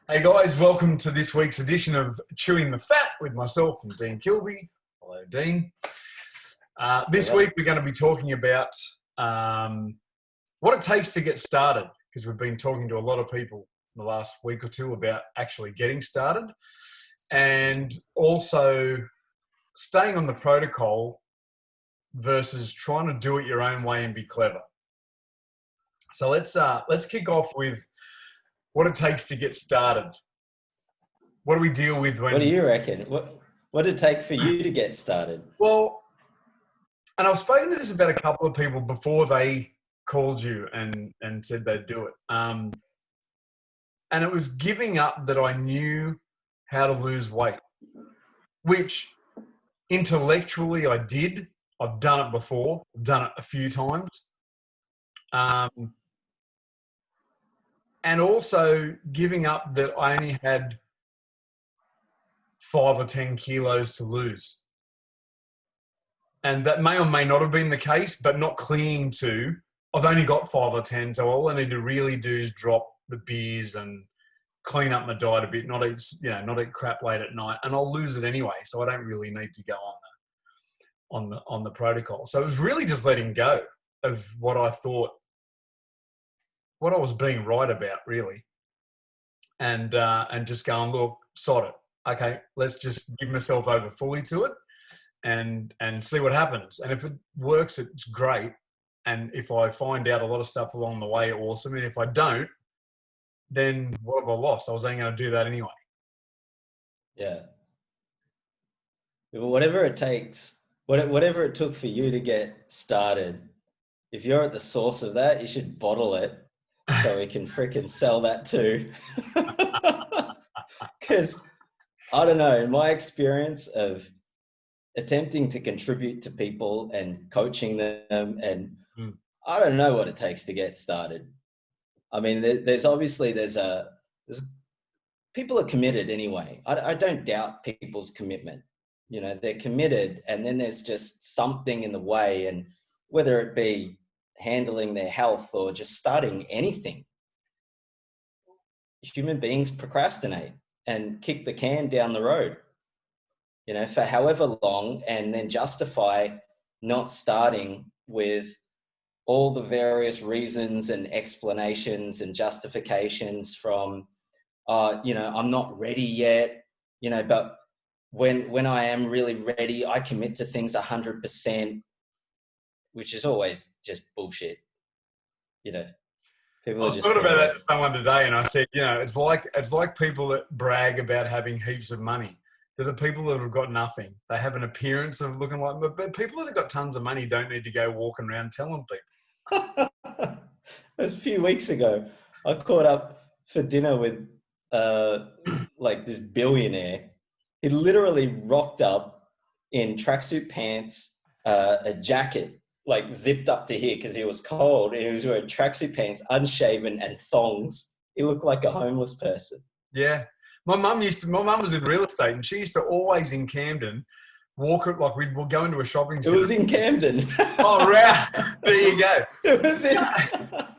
Hey guys, welcome to this week's edition of Chewing the Fat with myself and Dean Kilby. Hello, Dean. This week we're going to be talking about what it takes to get started, because we've been talking to a lot of people in the last week or two about actually getting started, and also staying on the protocol versus trying to do it your own way and be clever. So let's kick off with what it takes to get started. What do we deal with when... What do you reckon? What did it take for you to get started? Well, and I've spoken to this about a couple of people before they called you and said they'd do it. And it was giving up that I knew how to lose weight, which intellectually I did. I've done it before. I've done it a few times. And also giving up that I only had 5 or 10 kilos to lose. And that may or may not have been the case, but not clinging to, I've only got 5 or 10, so all I need to really do is drop the beers and clean up my diet a bit, not eat crap late at night, and I'll lose it anyway, so I don't really need to go on the protocol. So it was really just letting go of what I thought, what I was being right about, really. And just going, look, sod it. Okay, let's just give myself over fully to it and see what happens. And if it works, it's great. And if I find out a lot of stuff along the way, awesome. And if I don't, then what have I lost? I was only going to do that anyway. Yeah. Whatever it takes, whatever it took for you to get started, if you're at the source of that, you should bottle it so we can freaking sell that too. Because I don't know, in my experience of attempting to contribute to people and coaching them, and I don't know what it takes to get started. I mean, there's people are committed anyway. I don't doubt people's commitment. You know, they're committed, and then there's just something in the way, and whether it be handling their health or just starting anything. Human beings procrastinate and kick the can down the road, you know, for however long, and then justify not starting with all the various reasons and explanations and justifications from, I'm not ready yet, but when I am really ready, I commit to things 100%, which is always just bullshit. People I was talking about that to someone today, and I said, it's like people that brag about having heaps of money. They're the people that have got nothing. They have an appearance of looking like, but people that have got tons of money don't need to go walking around telling people. A few weeks ago, I caught up for dinner with this billionaire. He literally rocked up in tracksuit pants, a jacket, like zipped up to here because he was cold, and he was wearing tracksuit pants, unshaven, and thongs. He looked like a homeless person. Yeah. My mum was in real estate, and she used to always in Camden walk it like we'd go into a shopping centre. It was in Camden. Oh, right. There you go. It was in...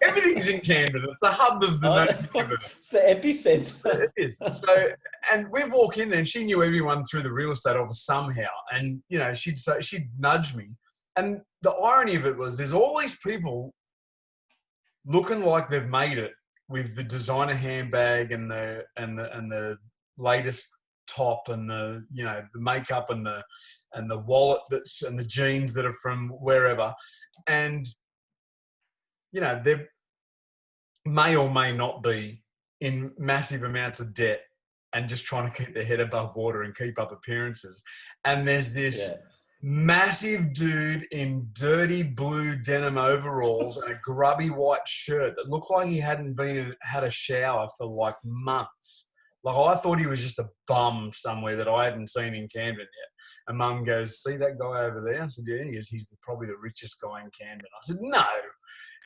Everything's in Camden. It's the hub of the universe. It's the epicenter. It is. So, and we'd walk in there, and she knew everyone through the real estate office somehow. And, she'd nudge me. And the irony of it was there's all these people looking like they've made it with the designer handbag and the latest top and the makeup and the wallet and the jeans that are from wherever, and they may or may not be in massive amounts of debt and just trying to keep their head above water and keep up appearances. And there's this massive dude in dirty blue denim overalls and a grubby white shirt that looked like he hadn't had a shower for like months. Like, I thought he was just a bum somewhere that I hadn't seen in Camden yet. And Mum goes, "See that guy over there?" I said, "Yeah." He goes, "He's probably the richest guy in Camden." I said, "No."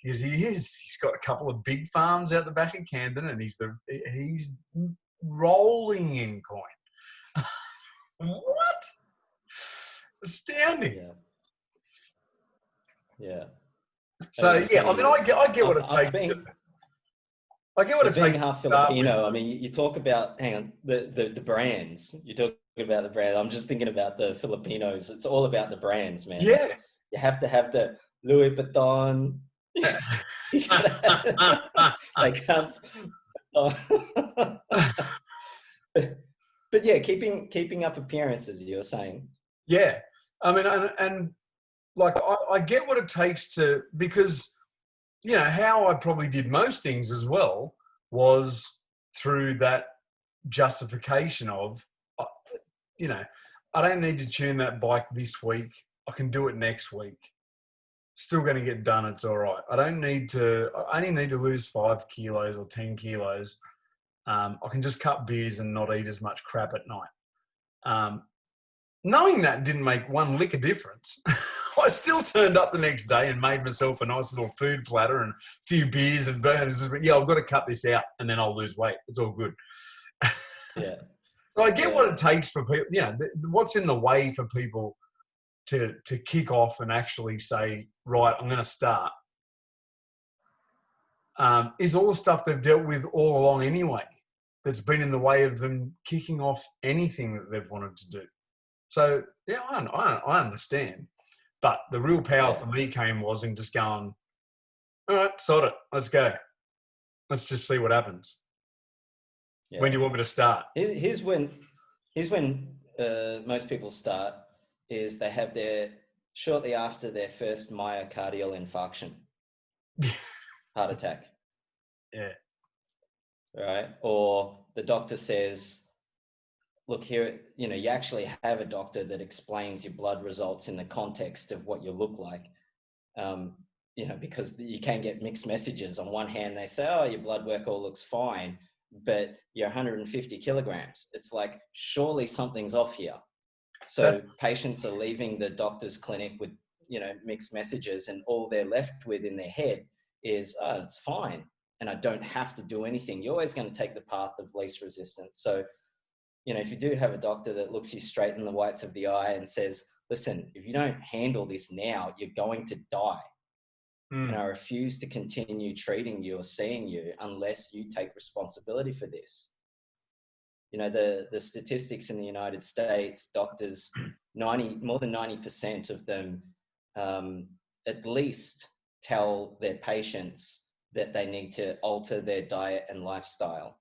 He goes, "He is. He's got a couple of big farms out the back of Camden, and he's rolling in coin." What? Astounding. Yeah. So, I get what it takes. I get what But it being takes half to start with. Filipino, I mean, you talk about, hang on, the brands. You talk about the brand. I'm just thinking about the Filipinos. It's all about the brands, man. Yeah. You have to have the Louis Vuitton. You gotta have, they can't. But yeah, keeping up appearances. You were saying. Yeah. I mean, and like, I get what it takes to, because, you know, how I probably did most things as well was through that justification of, uh, you know, I don't need to tune that bike this week. I can do it next week. Still going to get done. It's all right. I only need to lose 5 kilos or 10 kilos. I can just cut beers and not eat as much crap at night. Knowing that didn't make one lick of difference. I still turned up the next day and made myself a nice little food platter and a few beers and just, yeah, I've got to cut this out and then I'll lose weight. It's all good. Yeah. So I get Yeah. what it takes for people, you know, what's in the way for people to kick off and actually say, right, I'm going to start, is all the stuff they've dealt with all along anyway, that's been in the way of them kicking off anything that they've wanted to do. So, yeah, I understand. But the real power for me was in just going, all right, sod it. Let's go. Let's just see what happens. Yeah. When do you want me to start? Here's when most people start is they have shortly after their first myocardial infarction, heart attack. Yeah. Right. Or the doctor says, look here, you know, you actually have a doctor that explains your blood results in the context of what you look like. You know, because you can get mixed messages. On one hand, they say, oh, your blood work all looks fine, but you're 150 kilograms. It's like, surely something's off here. So patients are leaving the doctor's clinic with, you know, mixed messages, and all they're left with in their head is, oh, it's fine. And I don't have to do anything. You're always going to take the path of least resistance. So, you know, if you do have a doctor that looks you straight in the whites of the eye and says, listen, if you don't handle this now, you're going to die. And I refuse to continue treating you or seeing you unless you take responsibility for this. You know, the statistics in the United States, doctors, more than 90% of them at least tell their patients that they need to alter their diet and lifestyle.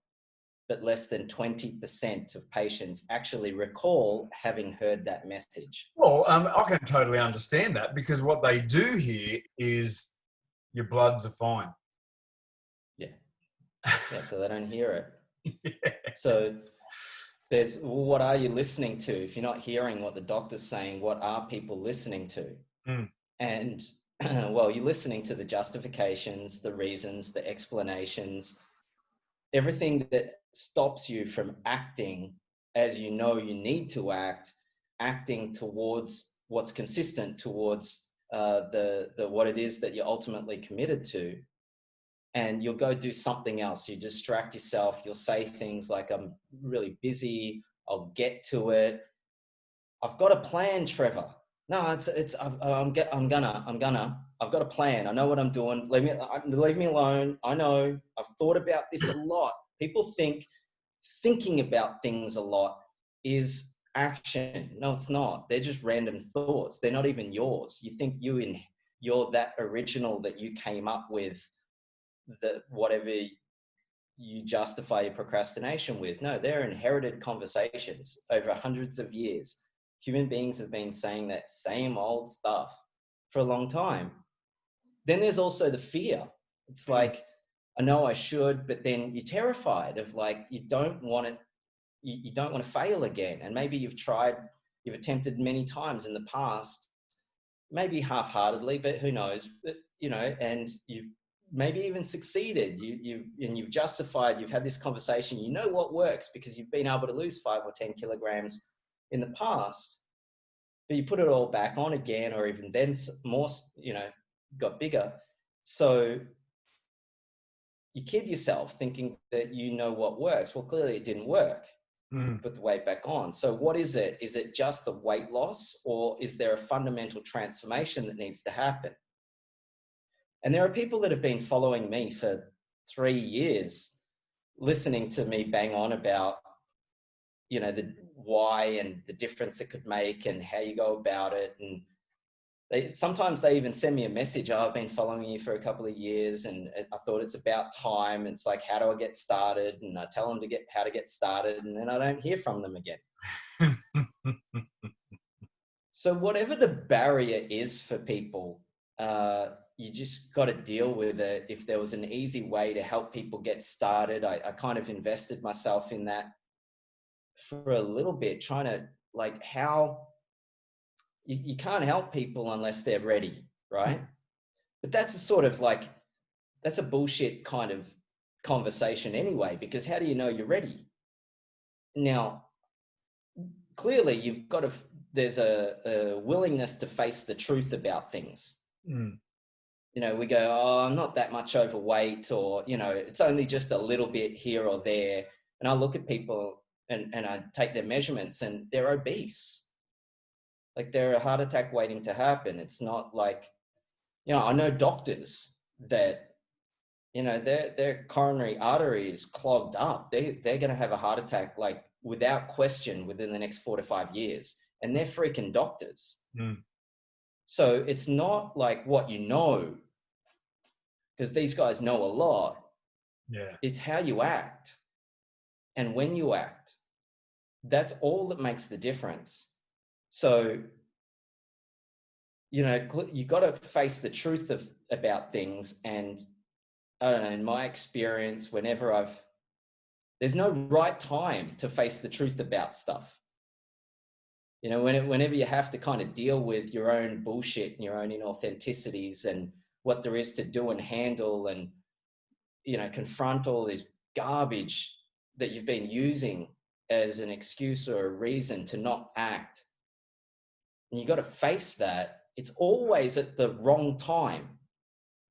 But less than 20% of patients actually recall having heard that message. Well, I can totally understand that, because what they do here is your bloods are fine. Yeah. Yeah, so they don't hear it. Yeah. So what are you listening to? If you're not hearing what the doctor's saying, what are people listening to? And well, you're listening to the justifications, the reasons, the explanations, everything that stops you from acting as you know you need to act, acting towards what's consistent towards the what it is that you're ultimately committed to. And you'll go do something else. You distract yourself. You'll say things like, I'm really busy. I'll get to it. I've got a plan, Trevor. No, I've got a plan. I know what I'm doing. Leave me alone. I know. I've thought about this a lot. People think thinking about things a lot is action. No, it's not. They're just random thoughts. They're not even yours. You think you're that original that you came up with, that whatever you justify your procrastination with. No, they're inherited conversations over hundreds of years. Human beings have been saying that same old stuff for a long time. Then there's also the fear. It's like, I know I should, but then you're terrified of, like, you don't want to fail again. And maybe you've attempted many times in the past, maybe half-heartedly, but who knows, but, you know, and you've maybe even succeeded. You've justified, you've had this conversation, you know what works because you've been able to lose 5 or 10 kilograms in the past, but you put it all back on again, or even then more, you know, got bigger. So you kid yourself thinking that you know what works. Well, clearly it didn't work. Put the weight back on. So what is it? Is it just the weight loss, or is there a fundamental transformation that needs to happen? And there are people that have been following me for 3 years listening to me bang on about, the why and the difference it could make and how you go about it. And sometimes they even send me a message. Oh, I've been following you for a couple of years and I thought it's about time. It's like, how do I get started? And I tell them how to get started, and then I don't hear from them again. So whatever the barrier is for people, you just got to deal with it. If there was an easy way to help people get started, I kind of invested myself in that for a little bit, trying to like how you can't help people unless they're ready, right? But that's a sort of like, that's a bullshit kind of conversation anyway, because how do you know you're ready? Now, clearly you've got to, there's a willingness to face the truth about things. We go, oh, I'm not that much overweight, or, it's only just a little bit here or there. And I look at people and I take their measurements and they're obese. Like they're a heart attack waiting to happen. It's not like, I know doctors that, their coronary artery is clogged up. They're going to have a heart attack, like without question, within the next 4 to 5 years. And they're freaking doctors. So it's not like what you know, because these guys know a lot. Yeah. It's how you act and when you act. That's all that makes the difference. So, you got to face the truth about things. And I don't know, in my experience, there's no right time to face the truth about stuff. Whenever you have to kind of deal with your own bullshit and your own inauthenticities and what there is to do and handle and, confront all this garbage that you've been using as an excuse or a reason to not act. And you got to face that. It's always at the wrong time,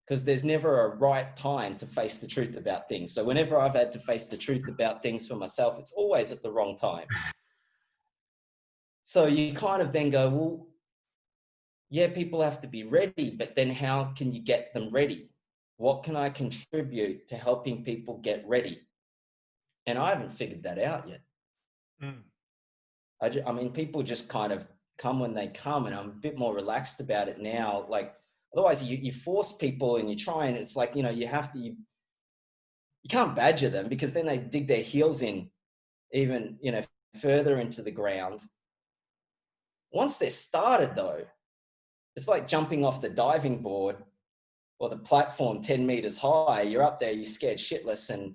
because there's never a right time to face the truth about things. So whenever I've had to face the truth about things for myself, it's always at the wrong time. So you kind of then go, well, yeah, people have to be ready, but then how can you get them ready? What can I contribute to helping people get ready? And I haven't figured that out yet. I mean, people just kind of come when they come, and I'm a bit more relaxed about it now. Like, otherwise you force people and you try, and it's like, you can't badger them, because then they dig their heels in even, further into the ground. Once they're started though, it's like jumping off the diving board or the platform 10 meters high. You're up there, you're scared shitless, and,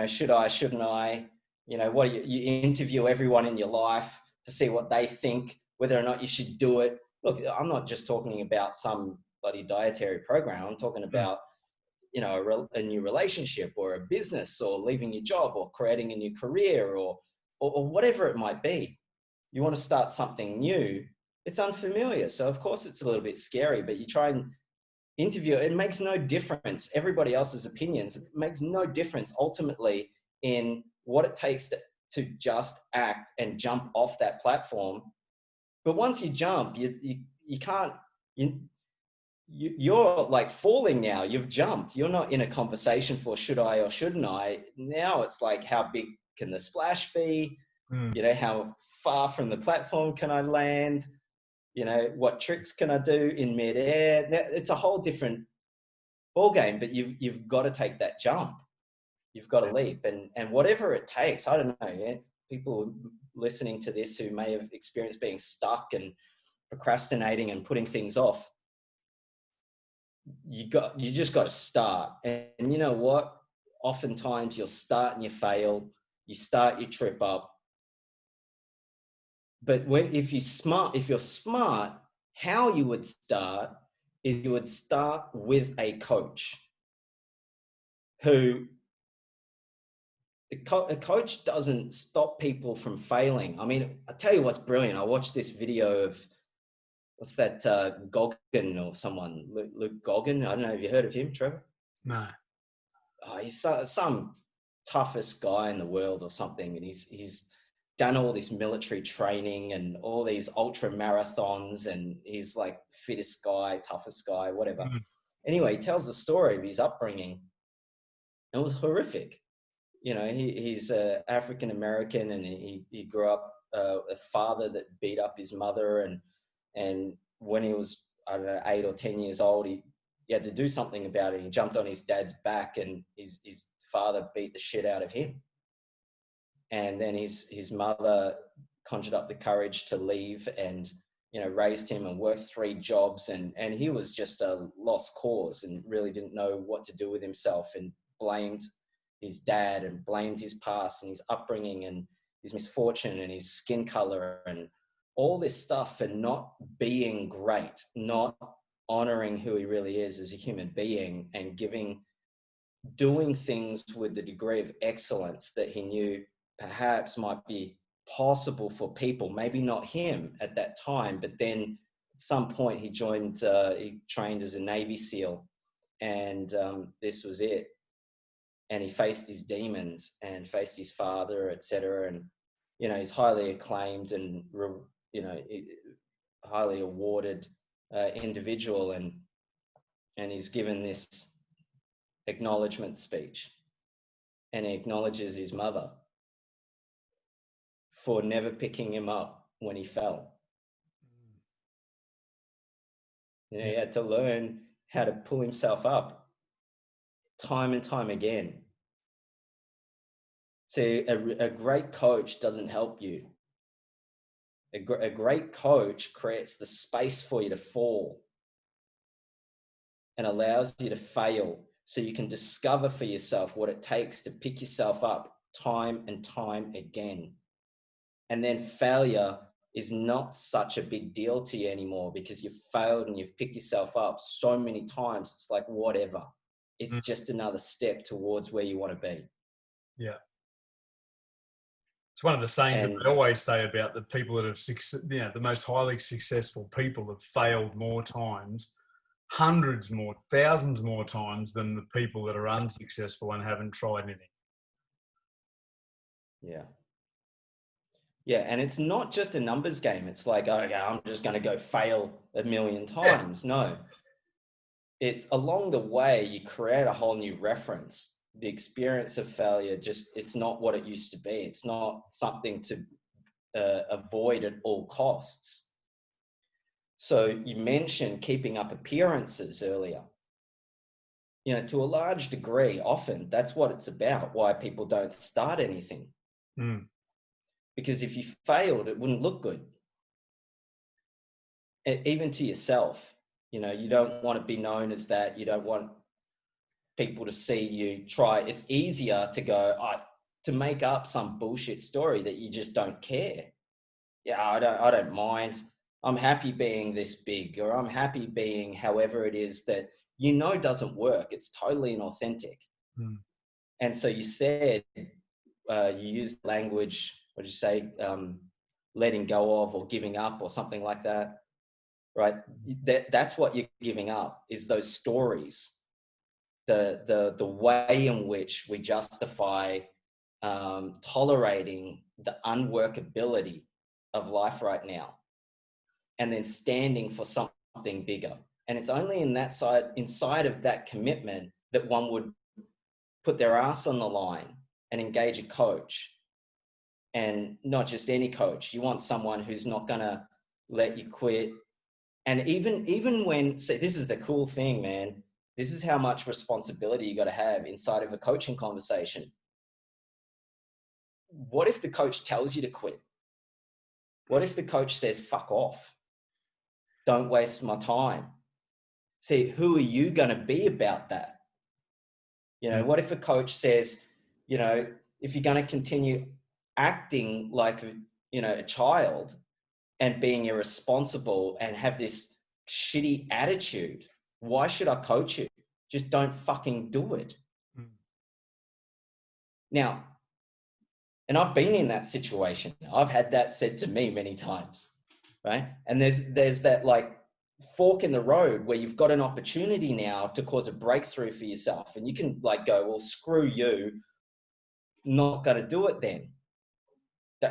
should I, shouldn't I? What you interview everyone in your life to see what they think, whether or not you should do it. Look, I'm not just talking about some bloody dietary program. I'm talking about, a new relationship or a business, or leaving your job, or creating a new career, or whatever it might be. You want to start something new. It's unfamiliar. So of course it's a little bit scary, but you try and interview. It makes no difference. Everybody else's opinions, it makes no difference ultimately in what it takes to just act and jump off that platform. But once you jump, you can't, you're like falling now. You've jumped. You're not in a conversation for should I or shouldn't I. Now it's like, how big can the splash be? How far from the platform can I land? What tricks can I do in midair? It's a whole different ball game, but you've got to take that jump. You've got to leap, and whatever it takes. I don't know. People listening to this who may have experienced being stuck and procrastinating and putting things off, you just got to start. And you know what? Oftentimes you'll start and you fail. You start, you trip up. But if you're smart, how you would start is you would start with a coach who, a coach doesn't stop people from failing. I mean, I tell you what's brilliant. I watched this video of, what's that, Goggin or someone, Luke Goggin. I don't know, have you heard of him, Trevor? No. Oh, he's some toughest guy in the world or something. And he's done all this military training and all these ultra marathons, and he's like fittest guy, toughest guy, whatever. Anyway, he tells the story of his upbringing. It was horrific. you know, he's African American, and he grew up a father that beat up his mother, and when he was, I don't know, 8 or 10 years old, he had to do something about it. He jumped on his dad's back, and his father beat the shit out of him. And then his mother conjured up the courage to leave and, you know, raised him and worked 3 jobs, and he was just a lost cause and really didn't know what to do with himself, and blamed his dad and blamed his past and his upbringing and his misfortune and his skin color and all this stuff for not being great, not honoring who he really is as a human being, and doing things with the degree of excellence that he knew perhaps might be possible for people, maybe not him at that time, but then at some point he trained as a Navy SEAL, and this was it. And he faced his demons and faced his father, etc. And, you know, he's highly acclaimed and, you know, highly awarded individual, and he's given this acknowledgement speech, and he acknowledges his mother for never picking him up when he fell. You know, he had to learn how to pull himself up time and time again. See, a great coach doesn't help you. A great coach creates the space for you to fall and allows you to fail, so you can discover for yourself what it takes to pick yourself up time and time again. And then failure is not such a big deal to you anymore, because you've failed and you've picked yourself up so many times. It's like, whatever. It's just another step towards where you want to be. Yeah. It's one of the sayings that I always say about the people that have, you know, the most highly successful people have failed more times, hundreds more, thousands more times than the people that are unsuccessful and haven't tried anything. Yeah. Yeah, and it's not just a numbers game. It's like, okay, I'm just going to go fail 1,000,000 times. Yeah. No. It's along the way, you create a whole new reference. The experience of failure, it's not what it used to be. It's not something to avoid at all costs. So you mentioned keeping up appearances earlier. You know, to a large degree, often that's what it's about, why people don't start anything. Because if you failed, it wouldn't look good. Even to yourself, you know, you don't want to be known as that. You don't want people to see you try. It's easier to go, to make up some bullshit story that you just don't care. Yeah, I don't mind. I'm happy being this big, or I'm happy being however it is that, you know, doesn't work. It's totally inauthentic. And so you said, you used language, what did you say? Letting go of, or giving up, or something like that, right? That's what you're giving up, is those stories, the way in which we justify tolerating the unworkability of life right now, and then standing for something bigger. And it's only inside of that commitment that one would put their ass on the line and engage a coach. And not just any coach. You want someone who's not going to let you quit. And even when, so this is the cool thing, man. This is how much responsibility you got to have inside of a coaching conversation. What if the coach tells you to quit? What if the coach says, fuck off? Don't waste my time. See, who are you going to be about that? You know, what if a coach says, you know, if you're going to continue acting like, you know, a child and being irresponsible and have this shitty attitude, why should I coach you? Just don't fucking do it. Now, and I've been in that situation. I've had that said to me many times, right? And there's that like fork in the road where you've got an opportunity now to cause a breakthrough for yourself, and you can like go, well, screw you, not going to do it then.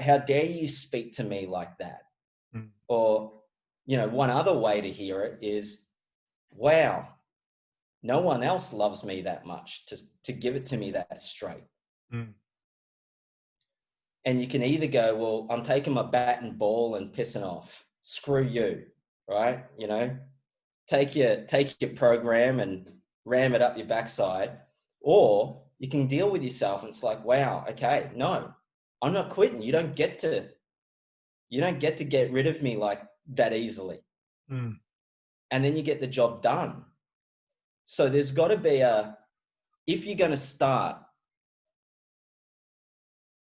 How dare you speak to me like that? Or, you know, one other way to hear it is, wow, no one else loves me that much to give it to me that straight. And you can either go, well, I'm taking my bat and ball and pissing off. Screw you, right? You know, take your program and ram it up your backside. Or you can deal with yourself and it's like, wow, okay, no, I'm not quitting. You don't get to get rid of me like that easily. Mm. And then you get the job done. So there's got to be if you're going to start,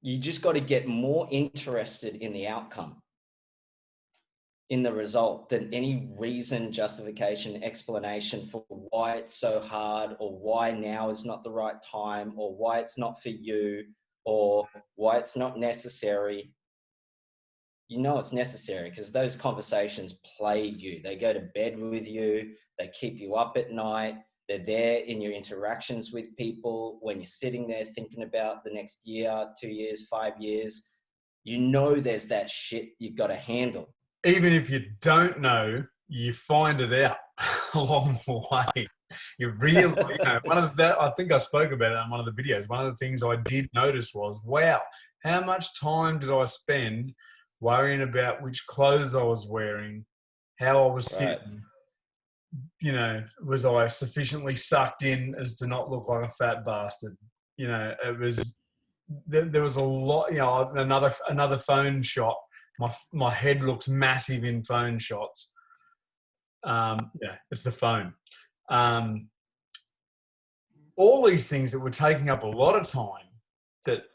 you just got to get more interested in the outcome, in the result, than any reason, justification, explanation for why it's so hard, or why now is not the right time, or why it's not for you, or why it's not necessary. You know it's necessary because those conversations plague you. They go to bed with you. They keep you up at night. They're there in your interactions with people when you're sitting there thinking about the next year, 2 years, 5 years. You know there's that shit you've got to handle. Even if you don't know, you find it out along the way. You really, I think I spoke about it in one of the videos. One of the things I did notice was, wow, how much time did I spend worrying about which clothes I was wearing, how I was Right. sitting, was I sufficiently sucked in as to not look like a fat bastard? It was, there was a lot, another phone shot. My head looks massive in phone shots. It's the phone. All these things that were taking up a lot of time that,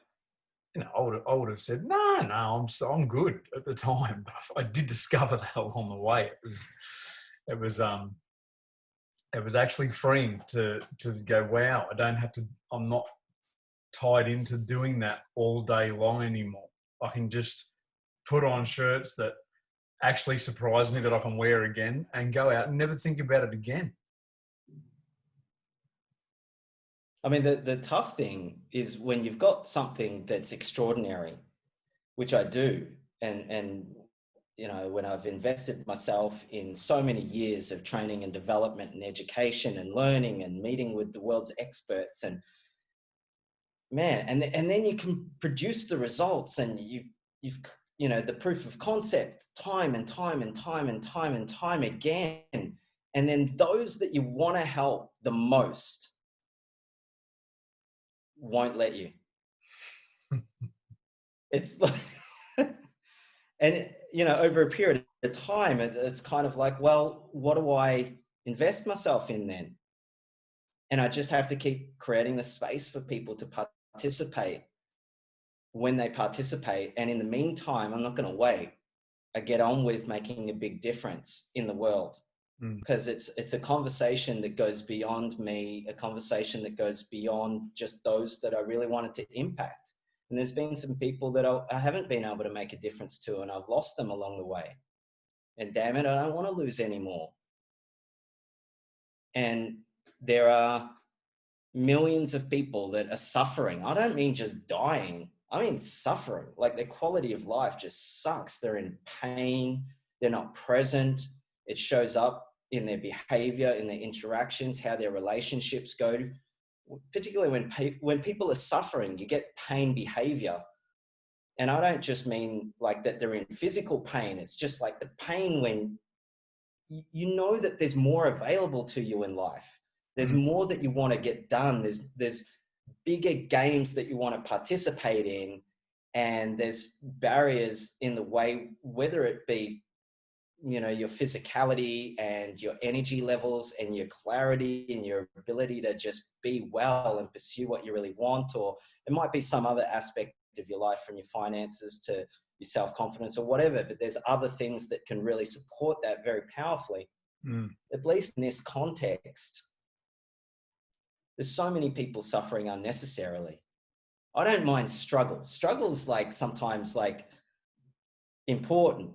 I would have said, no, I'm good at the time. But I did discover that along the way. It was actually freeing to go, wow, I'm not tied into doing that all day long anymore. I can just put on shirts that actually surprise me that I can wear again and go out and never think about it again. I mean, the tough thing is when you've got something that's extraordinary, which I do, and when I've invested myself in so many years of training and development and education and learning and meeting with the world's experts, and man, and then you can produce the results, and you've the proof of concept time and time and time and time and time again, and then those that you want to help the most won't let you. It's like and over a period of time, it's kind of like, well, what do I invest myself in then? And I just have to keep creating the space for people to participate when they participate. And in the meantime, I'm not going to wait. I get on with making a big difference in the world, because it's a conversation that goes beyond me, a conversation that goes beyond just those that I really wanted to impact. And there's been some people that I haven't been able to make a difference to, and I've lost them along the way. And damn it, I don't want to lose anymore. And there are millions of people that are suffering. I don't mean just dying. I mean suffering. Like their quality of life just sucks. They're in pain. They're not present. It shows up in their behavior, in their interactions, how their relationships go. Particularly when people are suffering, you get pain behavior. And I don't just mean like that they're in physical pain. It's just like the pain when you know that there's more available to you in life. There's more that you want to get done. There's bigger games that you want to participate in, and there's barriers in the way, whether it be, your physicality and your energy levels and your clarity and your ability to just be well and pursue what you really want, or it might be some other aspect of your life, from your finances to your self-confidence or whatever, but there's other things that can really support that very powerfully. At least in this context, there's so many people suffering unnecessarily. I don't mind struggle. Struggle's like sometimes like important,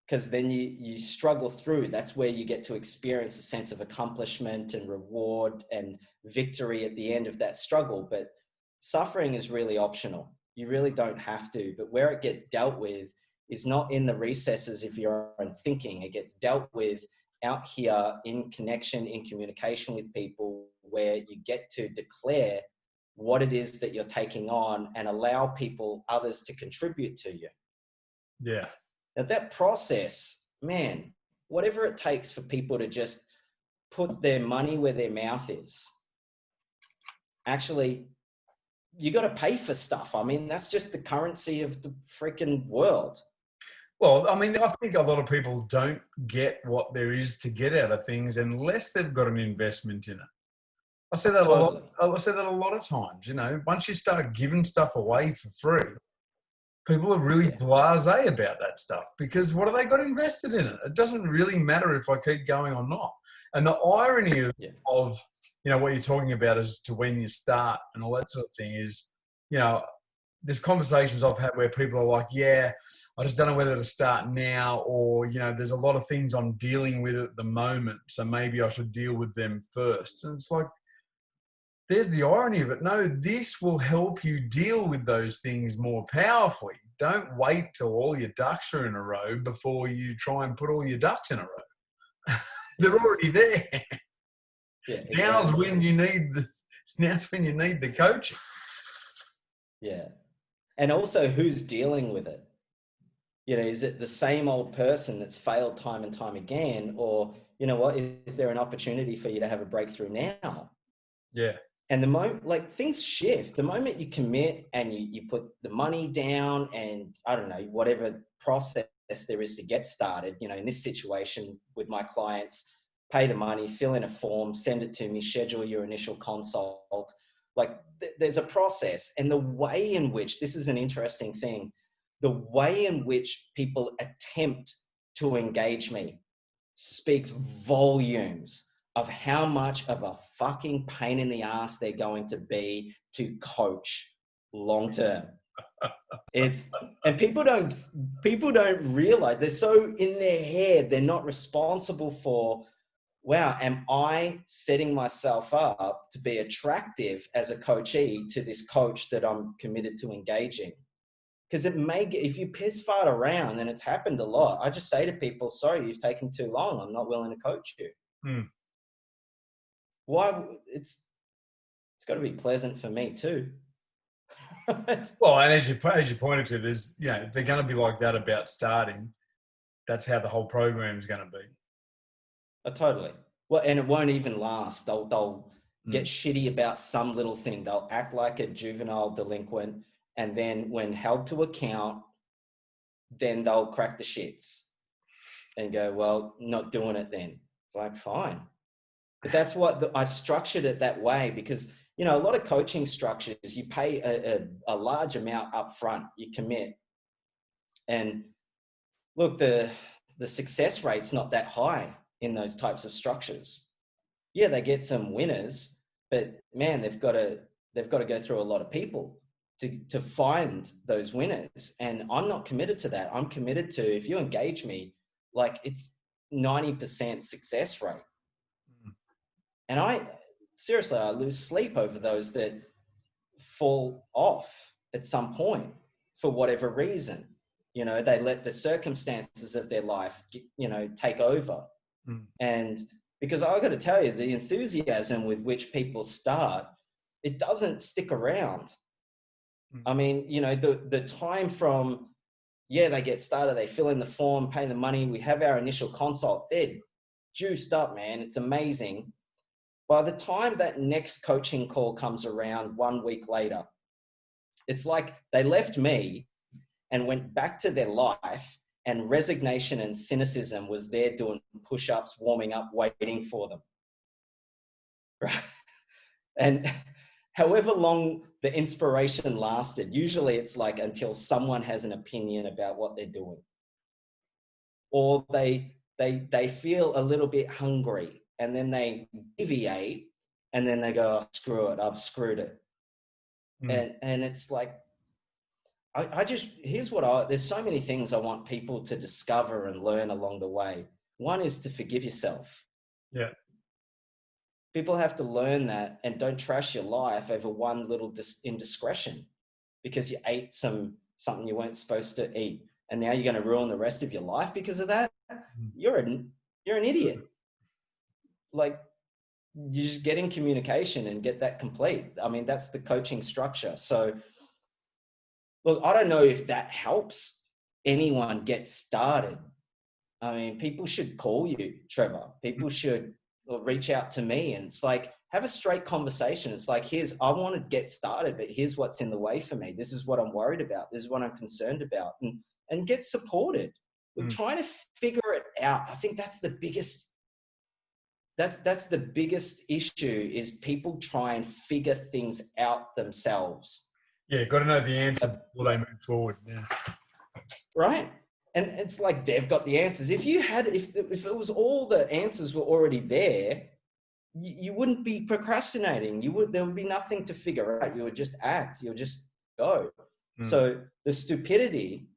because then you struggle through. That's where you get to experience a sense of accomplishment and reward and victory at the end of that struggle. But suffering is really optional. You really don't have to. But where it gets dealt with is not in the recesses of your own thinking. It gets dealt with out here in connection, in communication with people, where you get to declare what it is that you're taking on and allow others to contribute to you. Yeah. Now that process, man, whatever it takes for people to just put their money where their mouth is. Actually, you got to pay for stuff. I mean, that's just the currency of the freaking world. Well, I mean, I think a lot of people don't get what there is to get out of things unless they've got an investment in it. I say that Totally. I say that a lot of times. You know, once you start giving stuff away for free, people are really blasé about that stuff because what have they got invested in it? It doesn't really matter if I keep going or not. And the irony of you know, what you're talking about as to when you start and all that sort of thing is, you know, there's conversations I've had where people are like, yeah, I just don't know whether to start now, or, you know, there's a lot of things I'm dealing with at the moment, so maybe I should deal with them first. And it's like, there's the irony of it. No, this will help you deal with those things more powerfully. Don't wait till all your ducks are in a row before you try and put all your ducks in a row. They're already there. Yeah, exactly. Now's when you need the coaching. Yeah. And also, who's dealing with it? You know, is it the same old person that's failed time and time again? Or, you know what, is there an opportunity for you to have a breakthrough now? Yeah. And the moment, like, things shift. The moment you commit and you put the money down and, I don't know, whatever process there is to get started, you know, in this situation with my clients, pay the money, fill in a form, send it to me, schedule your initial consult. Like, there's a process. And the way in which, this is an interesting thing, the way in which people attempt to engage me speaks volumes of how much of a fucking pain in the ass they're going to be to coach long term. And people don't realize, they're so in their head, they're not responsible for, wow, am I setting myself up to be attractive as a coachee to this coach that I'm committed to engaging? Because it may get, if you piss fart around, and it's happened a lot, I just say to people, sorry, you've taken too long. I'm not willing to coach you. Why? It's got to be pleasant for me too. Well, and as you pointed to, there's, you know, if they're going to be like that about starting, that's how the whole program is going to be. Totally. Well, and it won't even last. They'll get shitty about some little thing. They'll act like a juvenile delinquent, and then when held to account, then they'll crack the shits and go, well, not doing it then. It's like, fine. But that's what I've structured it that way, because, you know, a lot of coaching structures, you pay a large amount up front, you commit. And look, the success rate's not that high in those types of structures. Yeah, they get some winners, but man, they've got to go through a lot of people to find those winners. And I'm not committed to that. I'm committed to, if you engage me, like, it's 90% success rate. And I lose sleep over those that fall off at some point for whatever reason. You know, they let the circumstances of their life, you know, take over. And because I got to tell you, the enthusiasm with which people start, it doesn't stick around. I mean, you know, the time from, they get started, they fill in the form, pay the money, we have our initial consult, they're juiced up, man. It's amazing. By the time that next coaching call comes around 1 week later, it's like they left me and went back to their life, and resignation and cynicism was there doing push-ups, warming up, waiting for them. Right? And however long the inspiration lasted, usually it's like until someone has an opinion about what they're doing. Or they feel a little bit hungry, and then they deviate, and then they go, oh, screw it, I've screwed it. And it's like, there's so many things I want people to discover and learn along the way. One is to forgive yourself. Yeah. People have to learn that, and don't trash your life over one little indiscretion because you ate something you weren't supposed to eat. And now you're going to ruin the rest of your life because of that. You're an idiot. Like, you just get in communication and get that complete. I mean, that's the coaching structure. So look, I don't know if that helps anyone get started. I mean, people should call you, Trevor. People should reach out to me, and it's like, have a straight conversation. It's like, I want to get started, but here's what's in the way for me. This is what I'm worried about. This is what I'm concerned about, and get supported. We're trying to figure it out. I think that's the biggest. That's the biggest issue, is people try and figure things out themselves. Yeah, got to know the answer before they move forward. Yeah. Right? And it's like, they've got the answers. If it was all the answers were already there, you wouldn't be procrastinating. There would be nothing to figure out. You would just act. You would just go. So the stupidity,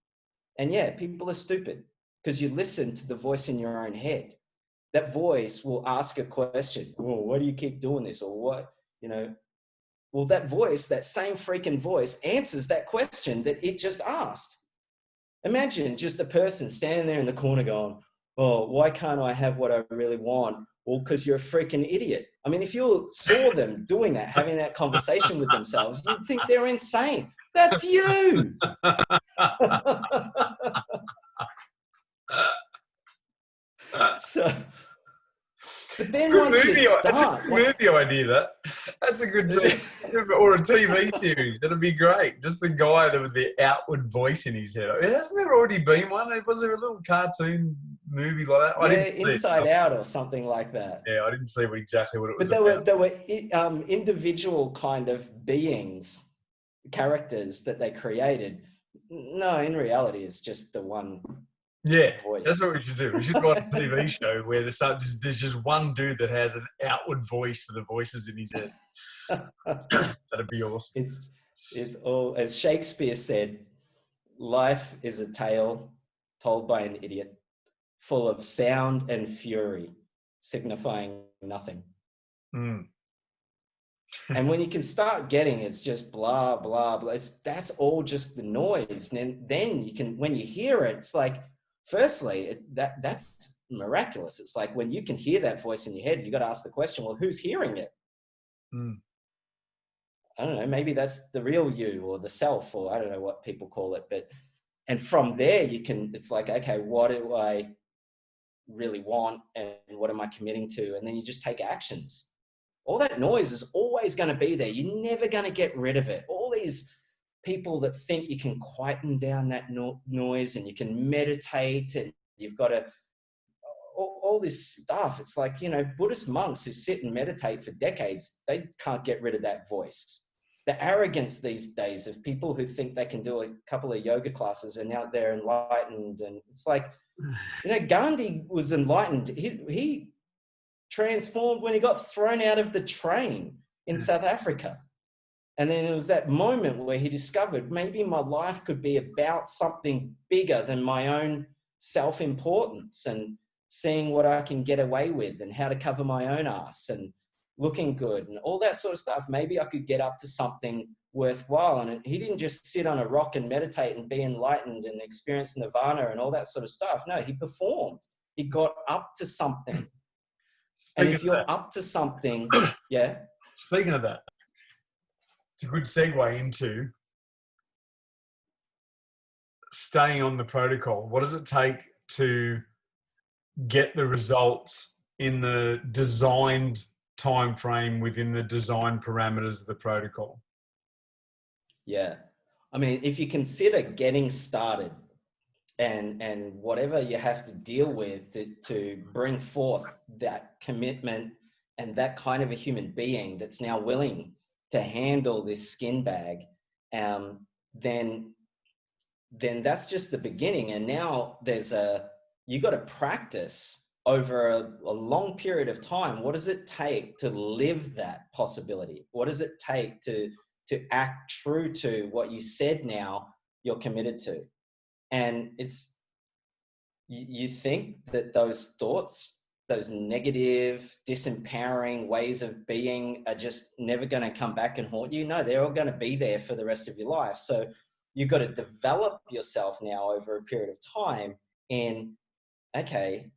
and yeah, people are stupid because you listen to the voice in your own head. That voice will ask a question. Oh, why do you keep doing this? Or what, well, that voice, that same freaking voice, answers that question that it just asked. Imagine just a person standing there in the corner going, oh, why can't I have what I really want? Well, because you're a freaking idiot. I mean, if you saw them doing that, having that conversation with themselves, you'd think they're insane. That's you. So, but then Good once movie, you start, that's a good movie idea. That's a good or a TV series. That'd be great. Just the guy with the outward voice in his head. Hasn't there already been one? Was there a little cartoon movie like that? I didn't see Inside Out or something like that. Yeah, I didn't see exactly what it was. But there were individual kind of beings, characters that they created. No, in reality, it's just the one. Yeah, voice. That's what we should do. We should write a TV show where there's just one dude that has an outward voice for the voices in his head. That'd be awesome. It's all, as Shakespeare said, life is a tale told by an idiot, full of sound and fury, signifying nothing. And when you can start getting it's just blah, blah, blah, that's all just the noise. And then you can, when you hear it, it's like, firstly, that's miraculous. It's like, when you can hear that voice in your head, you got to ask the question, well, who's hearing it? I don't know, maybe that's the real you or the self, or I don't know what people call it. But, and from there you can, it's like, okay, what do I really want and what am I committing to? And then you just take actions. All that noise is always going to be there. You're never going to get rid of it. All these people that think you can quieten down that noise and you can meditate and you've got to, all this stuff. It's like, Buddhist monks who sit and meditate for decades, they can't get rid of that voice. The arrogance these days of people who think they can do a couple of yoga classes and now they're enlightened. And it's like, Gandhi was enlightened. He transformed when he got thrown out of the train in South Africa. And then it was that moment where he discovered maybe my life could be about something bigger than my own self-importance, and seeing what I can get away with and how to cover my own ass and looking good and all that sort of stuff. Maybe I could get up to something worthwhile. And he didn't just sit on a rock and meditate and be enlightened and experience nirvana and all that sort of stuff. No, he performed. He got up to something. And if you're up to something, yeah. Speaking of that, it's a good segue into staying on the protocol. What does it take to get the results in the designed time frame within the design parameters of the protocol? Yeah. I mean, if you consider getting started and whatever you have to deal with to bring forth that commitment and that kind of a human being that's now willing to handle this skin bag, then that's just the beginning. And now you got to practice over a long period of time. What does it take to live that possibility? What does it take to act true to what you said now you're committed to? And you think that those thoughts, those negative, disempowering ways of being are just never going to come back and haunt you? No, they're all going to be there for the rest of your life. So you've got to develop yourself now over a period of time in, okay,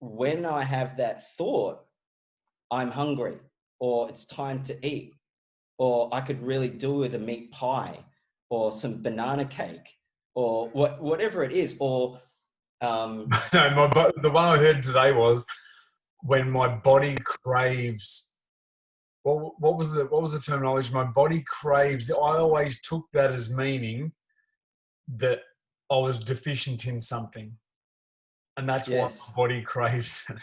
when I have that thought, I'm hungry, or it's time to eat, or I could really do with a meat pie, or some banana cake, or whatever it is, or No, the one I heard today was when my body craves. What was the terminology? My body craves. I always took that as meaning that I was deficient in something, and that's why yes. my body craves it.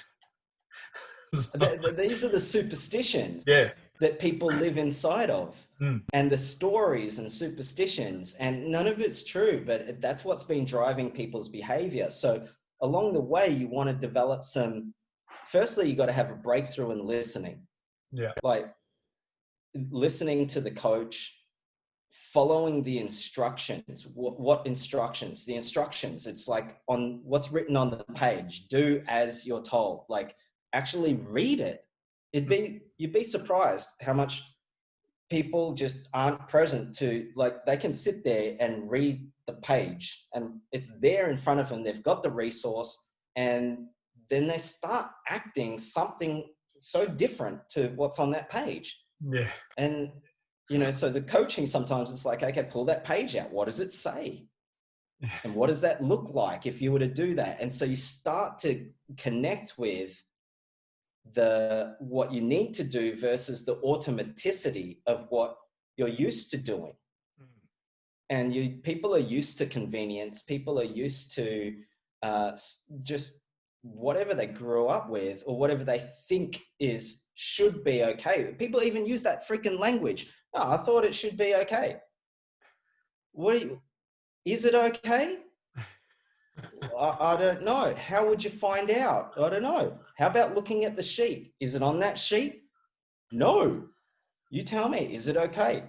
So, These are the superstitions yeah. that people live inside of, Mm. and the stories and superstitions, and none of it's true, but that's what's been driving people's behavior. So along the way, you want to develop firstly, you got to have a breakthrough in listening, Yeah. like listening to the coach, following the instructions. What instructions? The instructions, it's like on what's written on the page. Do as you're told. Like actually read it. You'd be surprised how much people just aren't present to, like, they can sit there and read the page and it's there in front of them. They've got the resource, and then they start acting something so different to what's on that page. Yeah. And, so the coaching sometimes it's like, okay, pull that page out. What does it say? And what does that look like if you were to do that? And so you start to connect with what you need to do versus the automaticity of what you're used to doing. And people are used to convenience. People are used to just whatever they grew up with or whatever they think should be okay. People even use that freaking language. Oh, I thought it should be okay. Is it okay? I don't know. How would you find out? I don't know. How about looking at the sheet? Is it on that sheet? No. You tell me, is it okay?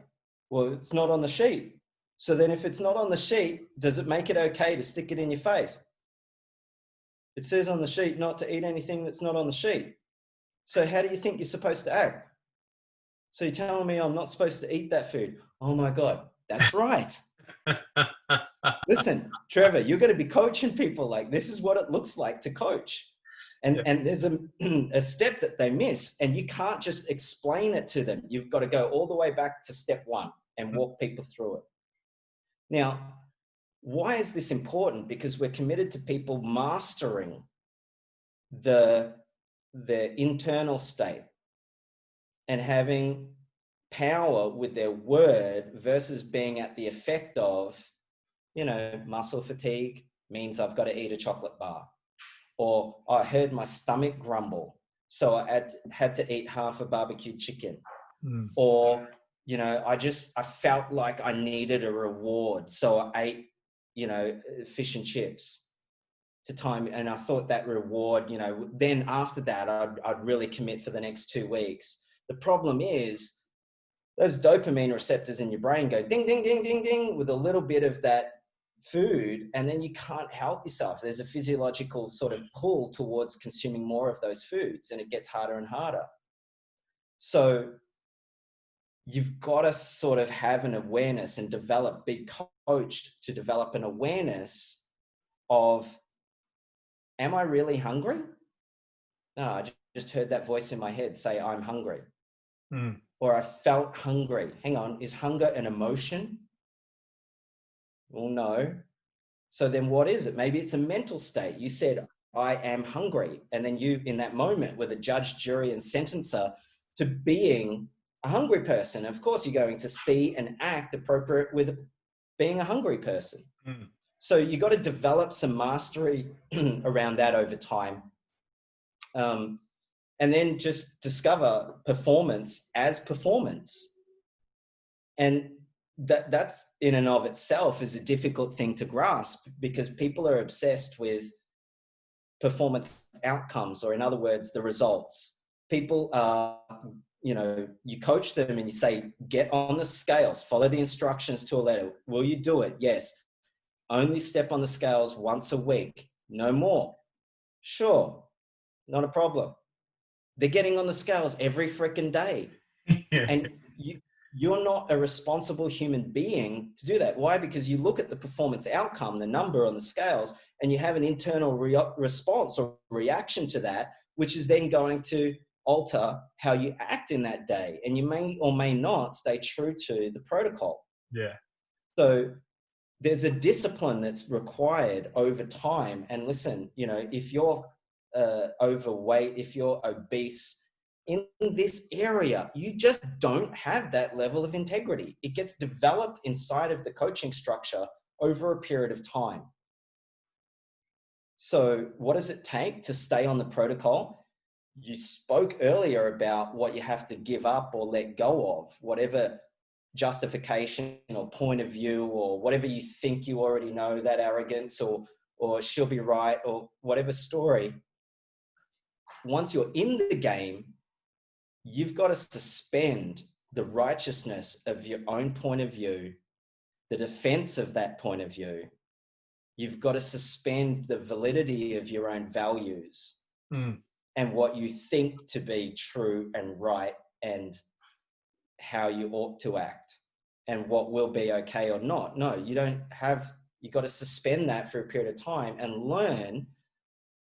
Well, it's not on the sheet. So then if it's not on the sheet, does it make it okay to stick it in your face? It says on the sheet not to eat anything that's not on the sheet. So how do you think you're supposed to act? So you're telling me I'm not supposed to eat that food? Oh my God, that's right. Listen, Trevor, you're going to be coaching people. Like, this is what it looks like to coach. And there's a step that they miss, and you can't just explain it to them. You've got to go all the way back to step one and walk people through it. Now, why is this important? Because we're committed to people mastering the internal state and having power with their word versus being at the effect of, muscle fatigue means I've got to eat a chocolate bar. Or I heard my stomach grumble, so I had to eat half a barbecued chicken. Or, I felt like I needed a reward, so I ate, fish and chips to time. And I thought that reward, then after that, I'd really commit for the next 2 weeks. The problem is those dopamine receptors in your brain go ding, ding, ding, ding, ding with a little bit of that food, and then you can't help yourself. There's a physiological sort of pull towards consuming more of those foods, and it gets harder and harder. So you've got to sort of have an awareness and be coached to develop an awareness of, am I really hungry? No, I just heard that voice in my head say, I'm hungry. Or I felt hungry. Hang on, is hunger an emotion? Well, no. So then what is it? Maybe it's a mental state. You said, I am hungry. And then you, in that moment, were the judge, jury, and sentencer to being a hungry person. Of course, you're going to see and act appropriate with being a hungry person. So you got to develop some mastery around that over time. And then just discover performance as performance. And that's in and of itself is a difficult thing to grasp, because people are obsessed with performance outcomes, or in other words, the results. People are, you coach them and you say, get on the scales, follow the instructions to a letter. Will you do it? Yes. Only step on the scales once a week, no more. Sure, not a problem. They're getting on the scales every freaking day. And you're not a responsible human being to do that. Why? Because you look at the performance outcome, the number on the scales, and you have an internal response or reaction to that, which is then going to alter how you act in that day, and you may or may not stay true to the protocol. Yeah. So there's a discipline that's required over time. And listen, you know, if you're overweight, if you're obese in this area, you just don't have that level of integrity. It gets developed inside of the coaching structure over a period of time. So what does it take to stay on the protocol? You spoke earlier about what you have to give up or let go of, whatever justification or point of view or whatever you think you already know, that arrogance or she'll be right or whatever story. Once you're in the game, you've got to suspend the righteousness of your own point of view, the defense of that point of view. You've got to suspend the validity of your own values and what you think to be true and right and how you ought to act and what will be okay or not. No, you don't have, you've got to suspend that for a period of time and learn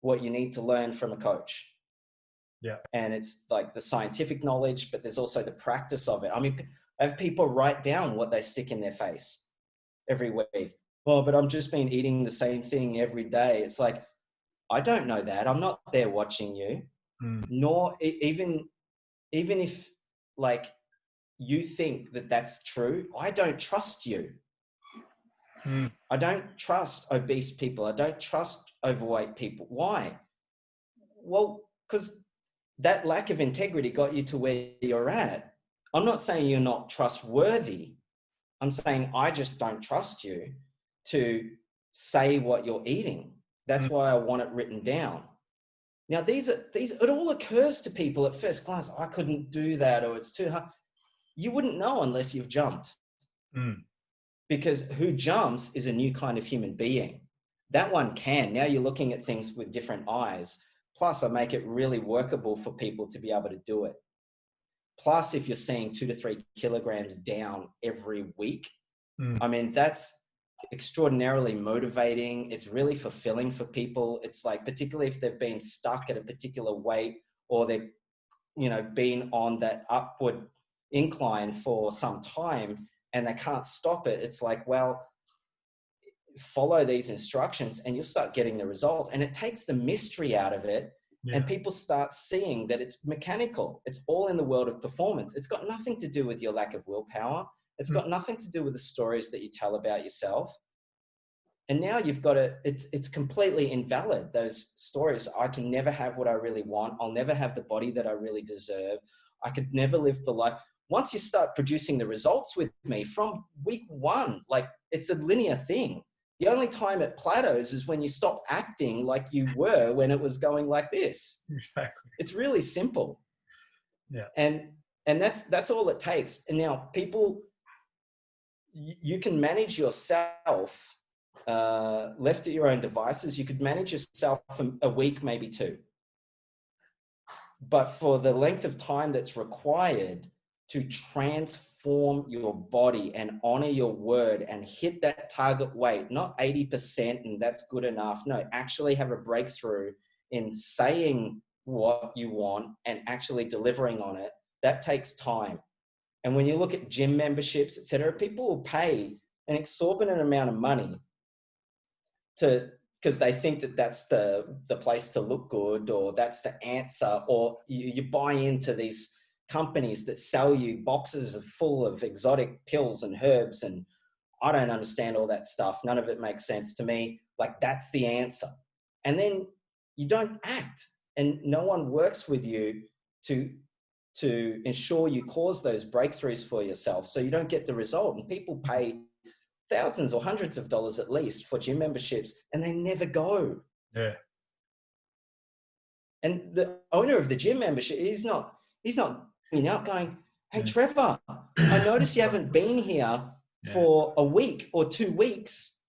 what you need to learn from a coach. Yeah. And it's like the scientific knowledge, but there's also the practice of it. I mean, I have people write down what they stick in their face every week. Well, but I'm just been eating the same thing every day. It's like, I don't know that. I'm not there watching you. Nor even if like you think that that's true, I don't trust you. I don't trust obese people. I don't trust overweight people. Why? Well, because that lack of integrity got you to where you're at. I'm not saying you're not trustworthy. I'm saying I just don't trust you to say what you're eating. That's why I want it written down. Now, it all occurs to people at first glance. I couldn't do that, or it's too hard. You wouldn't know unless you've jumped. Because who jumps is a new kind of human being. That one can. Now you're looking at things with different eyes. Plus, I make it really workable for people to be able to do it. Plus, if you're seeing 2 to 3 kilograms down every week, I mean, that's extraordinarily motivating. It's really fulfilling for people. It's like, particularly if they've been stuck at a particular weight or they've, you know, been on that upward incline for some time and they can't stop it. It's like, well, follow these instructions and you'll start getting the results. And it takes the mystery out of it. Yeah. And people start seeing that it's mechanical. It's all in the world of performance. It's got nothing to do with your lack of willpower. It's got nothing to do with the stories that you tell about yourself. And now you've got to, it's completely invalid, those stories. I can never have what I really want. I'll never have the body that I really deserve. I could never live the life. Once you start producing the results with me from week 1, like it's a linear thing. The only time it plateaus is when you stop acting like you were when it was going like this. Exactly. It's really simple. Yeah. And that's all it takes. And now people, you can manage yourself left at your own devices. You could manage yourself for a week, maybe 2. But for the length of time that's required to transform your body and honor your word and hit that target weight, not 80% and that's good enough. No, actually have a breakthrough in saying what you want and actually delivering on it. That takes time. And when you look at gym memberships, etc., people will pay an exorbitant amount of money because they think that that's the place to look good, or that's the answer, or you buy into these companies that sell you boxes full of exotic pills and herbs, and I don't understand all that stuff. None of it makes sense to me. Like, that's the answer. And then you don't act, and no one works with you to ensure you cause those breakthroughs for yourself, so you don't get the result. And people pay thousands or hundreds of dollars at least for gym memberships, and they never go. Yeah. And the owner of the gym membership, he's not out going, hey, Trevor, I noticed you haven't been here for a week or 2 weeks.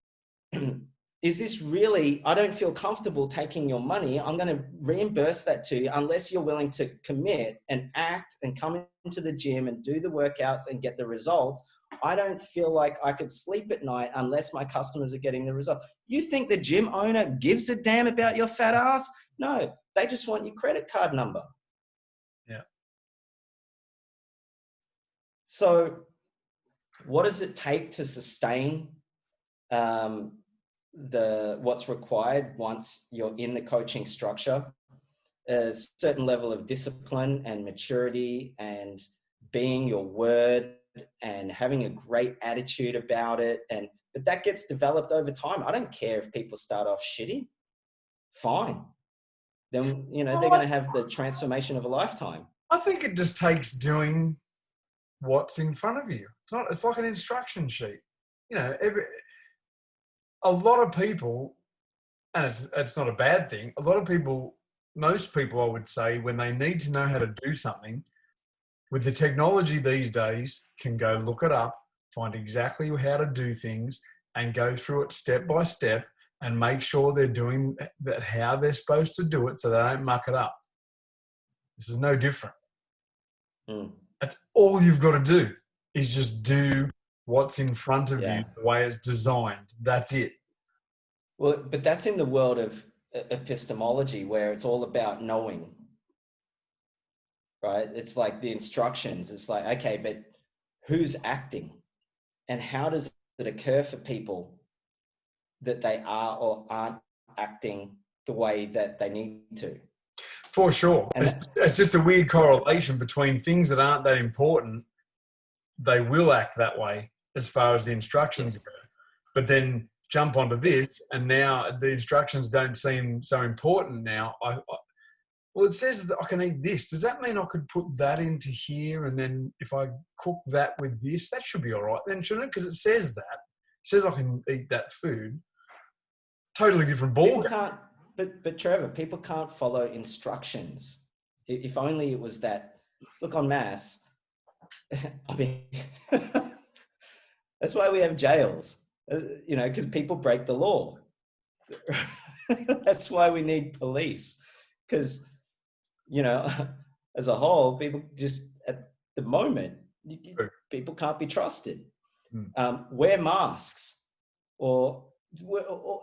Is this really, I don't feel comfortable taking your money. I'm going to reimburse that to you unless you're willing to commit and act and come into the gym and do the workouts and get the results. I don't feel like I could sleep at night unless my customers are getting the results. You think the gym owner gives a damn about your fat ass? No, they just want your credit card number. So what does it take to sustain what's required once you're in the coaching structure? A certain level of discipline and maturity and being your word and having a great attitude about it. But that gets developed over time. I don't care if people start off shitty. Fine. Then, they're going to have the transformation of a lifetime. I think it just takes doing what's in front of you. It's like an instruction sheet. A lot of people, and it's not a bad thing, most people, I would say, when they need to know how to do something, with the technology these days, can go look it up, find exactly how to do things, and go through it step by step and make sure they're doing that how they're supposed to do it so they don't muck it up. This is no different. That's all you've got to do is just do what's in front of you the way it's designed. That's it. Well, but that's in the world of epistemology where it's all about knowing, right? It's like the instructions. It's like, okay, but who's acting and how does it occur for people that they are or aren't acting the way that they need to? For sure. It's just a weird correlation between things that aren't that important. They will act that way as far as the instructions go. But then jump onto this, and now the instructions don't seem so important now. Well, it says that I can eat this. Does that mean I could put that into here, and then if I cook that with this, that should be all right then, shouldn't it? Because it says that. It says I can eat that food. Totally different ball. People can't, but Trevor, people can't follow instructions. If only it was that. Look, en masse, I mean, that's why we have jails, because people break the law. That's why we need police, because, as a whole, people just, at the moment, people can't be trusted. Wear masks, or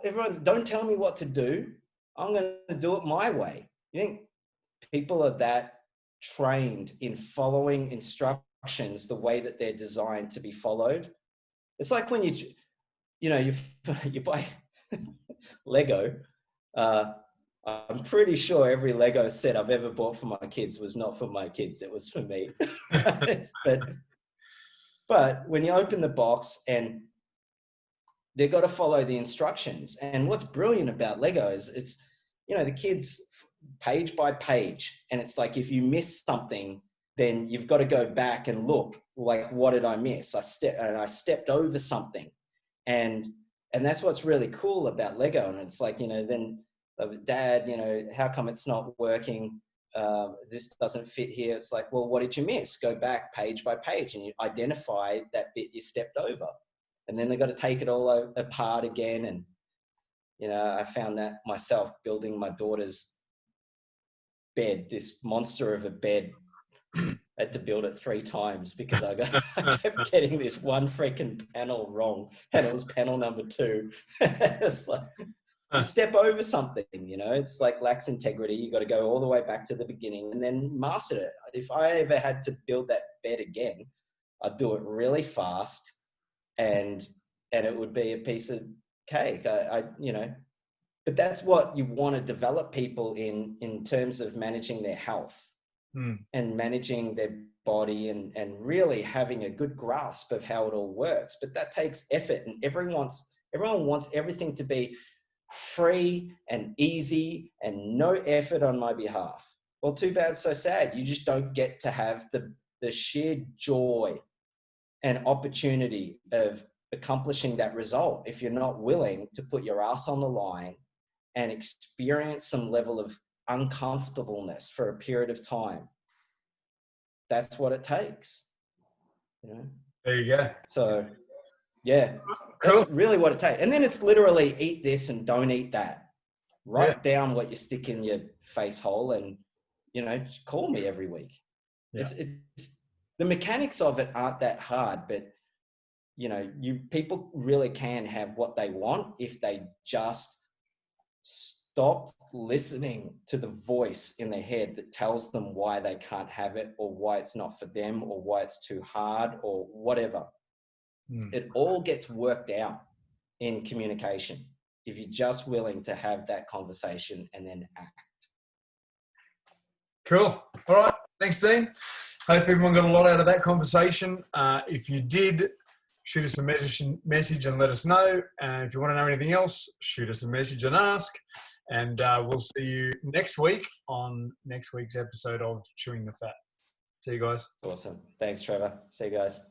everyone's, don't tell me what to do. I'm going to do it my way. You think people are that trained in following instructions the way that they're designed to be followed? It's like when you buy Lego. I'm pretty sure every Lego set I've ever bought for my kids was not for my kids. It was for me. But when you open the box and they've got to follow the instructions. And what's brilliant about Lego is it's, the kids page by page. And it's like, if you miss something, then you've got to go back and look, like, what did I miss? I stepped over something. And that's what's really cool about Lego. And it's like, then Dad, how come it's not working? This doesn't fit here. It's like, well, what did you miss? Go back page by page and you identify that bit you stepped over. And then they've got to take it all apart again. And, I found that myself building my daughter's bed, this monster of a bed. I had to build it 3 times because I kept getting this one freaking panel wrong. And it was panel number 2. It's like, you step over something, it's like lacks integrity. You got to go all the way back to the beginning and then master it. If I ever had to build that bed again, I'd do it really fast and it would be a piece of cake. But that's what you want to develop people in terms of managing their health and managing their body and really having a good grasp of how it all works. But that takes effort, and everyone wants everything to be free and easy and no effort on my behalf. Well, too bad, so sad. You just don't get to have the sheer joy and opportunity of accomplishing that result if you're not willing to put your ass on the line and experience some level of uncomfortableness for a period of time. That's what it takes. There you go. So, yeah, that's really what it takes. And then it's literally eat this and don't eat that. Write down what you stick in your face hole and, call me every week. Yeah. It's the mechanics of it aren't that hard, but people really can have what they want if they just stopped listening to the voice in their head that tells them why they can't have it or why it's not for them or why it's too hard or whatever. It all gets worked out in communication if you're just willing to have that conversation and then act. Cool. All right. Thanks, Dean. Hope everyone got a lot out of that conversation. If you did, shoot us a message and let us know. And if you want to know anything else, shoot us a message and ask. And we'll see you next week on next week's episode of Chewing the Fat. See you guys. Awesome. Thanks, Trevor. See you guys.